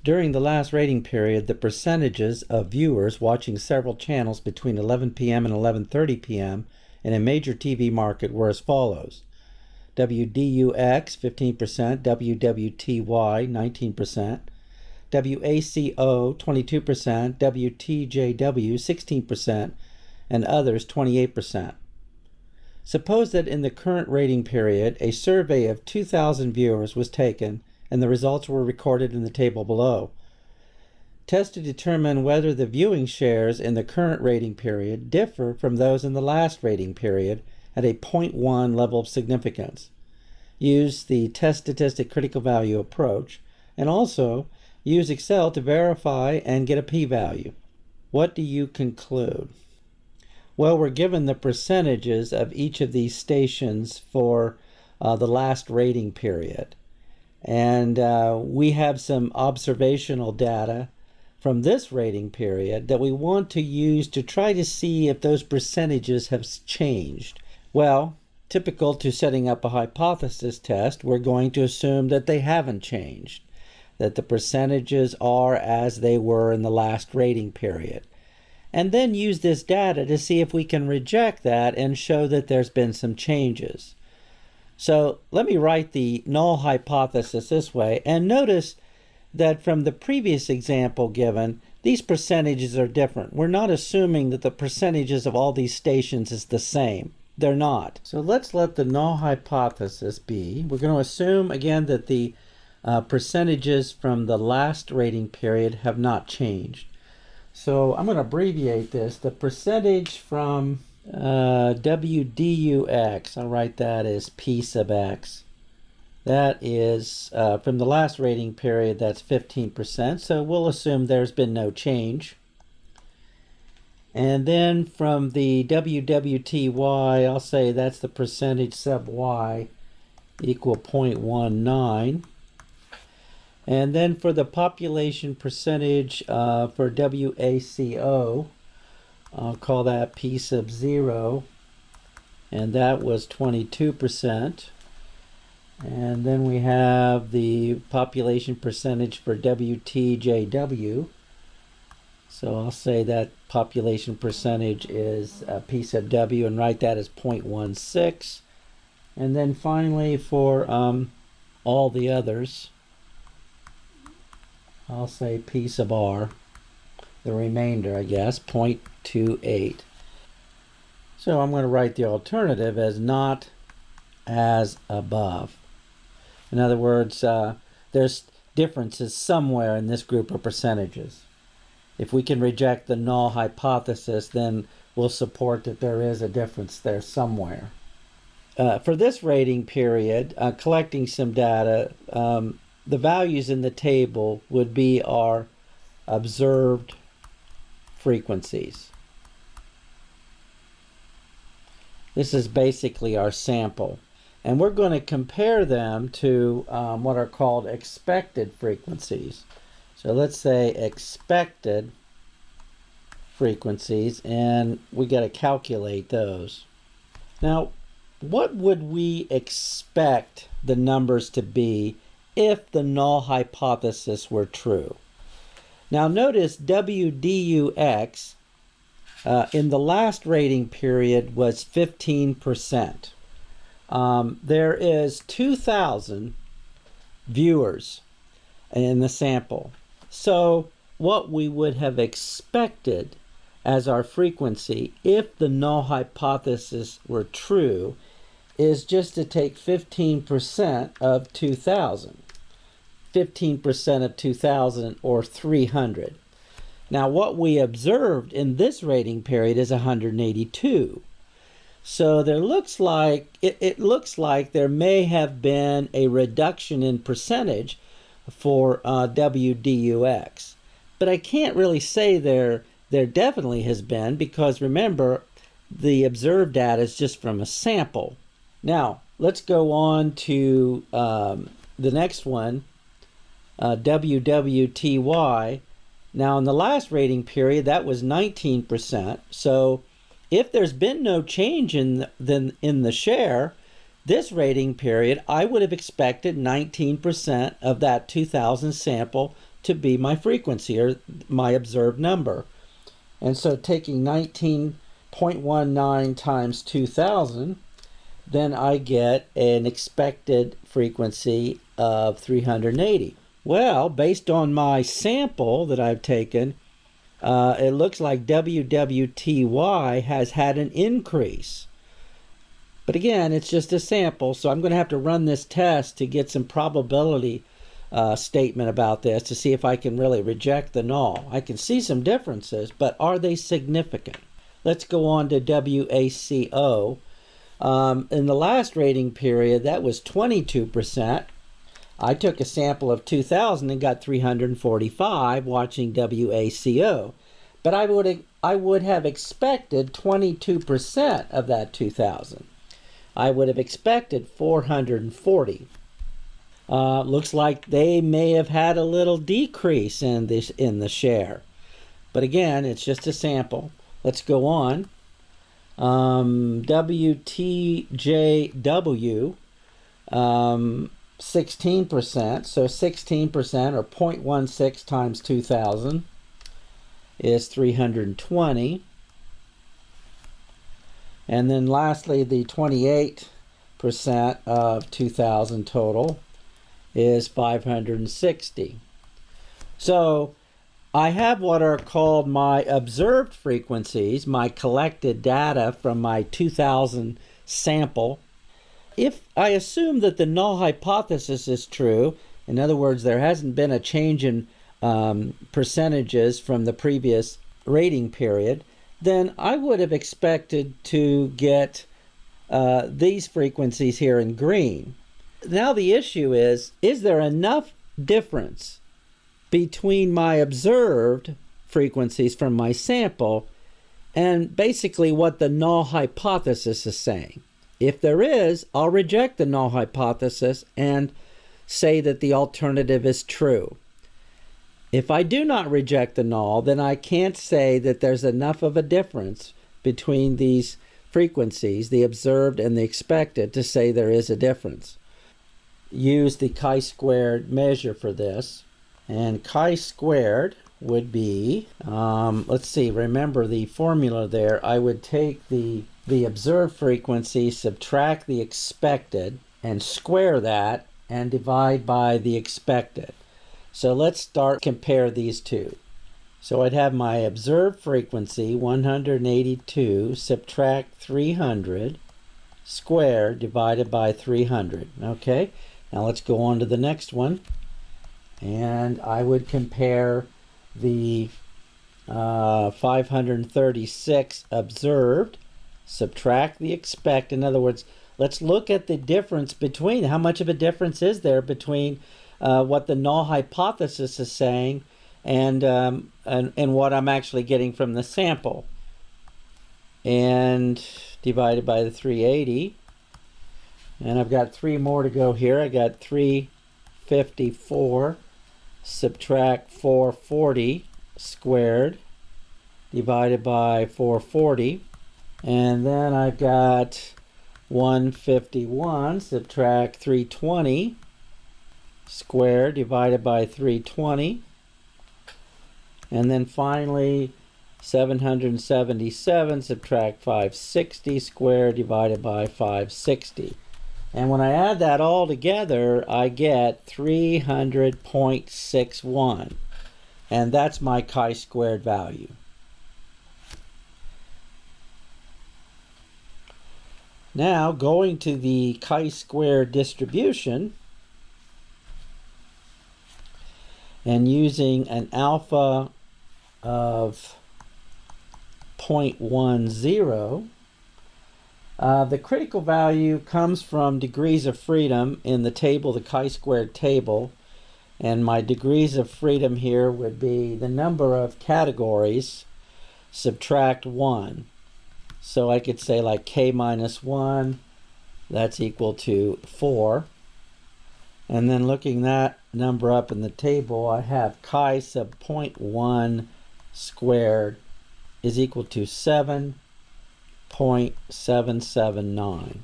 During the last rating period, the percentages of viewers watching several channels between 11 p.m. and 11:30 p.m. in a major TV market were as follows: WDUX 15%, WWTY 19%, WACO 22%, WTJW 16%, and others 28%. Suppose that in the current rating period, a survey of 2,000 viewers was taken and the results were recorded in the table below. Test to determine whether the viewing shares in the current rating period differ from those in the last rating period at a 0.1 level of significance. Use the test statistic critical value approach, and also use Excel to verify and get a p-value. What do you conclude? Well, we're given the percentages of each of these stations for the last rating period. And we have some observational data from this rating period that we want to use to try to see if those percentages have changed. Well, typical to setting up a hypothesis test, we're going to assume that they haven't changed, that the percentages are as they were in the last rating period. And then use this data to see if we can reject that and show that there's been some changes. So let me write the null hypothesis this way, and notice that from the previous example given, these percentages are different. We're not assuming that the percentages of all these stations is the same. They're not. So let's let the null hypothesis be. We're going to assume again that the percentages from the last rating period have not changed. So I'm going to abbreviate this. The percentage from WDUX, I'll write that as P sub X. That is from the last rating period, that's 15%. So we'll assume there's been no change. And then from the WWTY, I'll say that's the percentage sub Y equal 0.19. And then for the population percentage for WACO, I'll call that P sub 0, and that was 22%. And then we have the population percentage for WTJW. So I'll say that population percentage is P sub W and write that as 0.16. And then finally for all the others, I'll say P sub R, the remainder, I guess, 0.28. So I'm going to write the alternative as not as above. In other words, there's differences somewhere in this group of percentages. If we can reject the null hypothesis, then we'll support that there is a difference there somewhere. For this rating period, collecting some data, the values in the table would be our observed frequencies. This is basically our sample. And we're going to compare them to what are called expected frequencies. So let's say expected frequencies, and we got to calculate those. Now, what would we expect the numbers to be if the null hypothesis were true? Now notice WDUX in the last rating period was 15%. There is 2,000 viewers in the sample. So what we would have expected as our frequency if the null hypothesis were true is just to take 15% of 2,000. 15% of 2,000, or 300. Now what we observed in this rating period is 182. So there looks like it looks like there may have been a reduction in percentage for WDUX, but I can't really say there definitely has been, because remember, the observed data is just from a sample. Now let's go on to the next one, WWTY. Now in the last rating period, that was 19%. So if there's been no change in the share, this rating period, I would have expected 19% of that 2,000 sample to be my frequency or my observed number. And so taking 19.19 times 2000, then I get an expected frequency of 380. Well, based on my sample that I've taken, it looks like WWTY has had an increase. But again, it's just a sample, so I'm going to have to run this test to get some probability statement about this to see if I can really reject the null. I can see some differences, but are they significant? Let's go on to WACO. In the last rating period, that was 22%. I took a sample of 2,000 and got 345 watching WACO. But I would have expected 22% of that 2,000. I would have expected 440. Looks like they may have had a little decrease in the share. But again, it's just a sample. Let's go on. WTJW, 16%. So 16% or 0.16 times 2,000 is 320. And then lastly, the 28% of 2,000 total is 560. So I have what are called my observed frequencies, my collected data from my 2,000 sample. If I assume that the null hypothesis is true, in other words, there hasn't been a change in percentages from the previous rating period, then I would have expected to get these frequencies here in green. Now the issue is there enough difference between my observed frequencies from my sample and basically what the null hypothesis is saying? If there is, I'll reject the null hypothesis and say that the alternative is true. If I do not reject the null, then I can't say that there's enough of a difference between these frequencies, the observed and the expected, to say there is a difference. Use the chi-squared measure for this. And chi-squared would be, let's see, remember the formula there. I would take the observed frequency, subtract the expected, and square that and divide by the expected. So let's compare these two. So I'd have my observed frequency, 182, subtract 300, squared, divided by 300. Okay, now let's go on to the next one. And I would compare the 536 observed, subtract the expected. In other words, let's look at the difference between, how much of a difference is there between what the null hypothesis is saying and what I'm actually getting from the sample. And divided by the 380. And I've got 3 more to go here. I got 354, subtract 440 squared, divided by 440. And then I've got 151, subtract 320 squared, divided by 320. And then finally 777, subtract 560 squared, divided by 560. And when I add that all together, I get 300.61. And that's my chi-squared value. Now, going to the chi-square distribution and using an alpha of 0.10, the critical value comes from degrees of freedom in the table, the chi-squared table. And my degrees of freedom here would be the number of categories, subtract 1. So I could say like k minus 1, that's equal to 4. And then looking that number up in the table, I have chi sub 0.1 squared is equal to 7.779.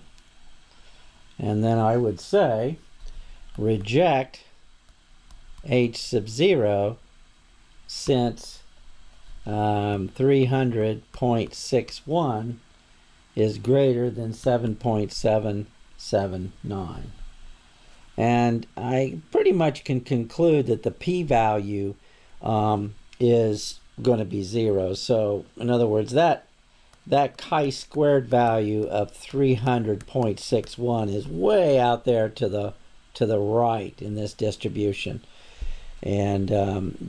And then I would say reject H sub 0 since 300.61 is greater than 7.779. And I pretty much can conclude that the p-value is going to be 0. So in other words, that chi-squared value of 300.61 is way out there to the right in this distribution, and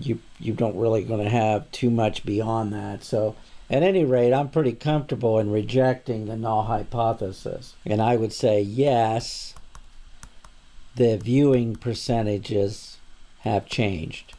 you don't really going to have too much beyond that. So at any rate, I'm pretty comfortable in rejecting the null hypothesis, and I would say yes, the viewing percentages have changed.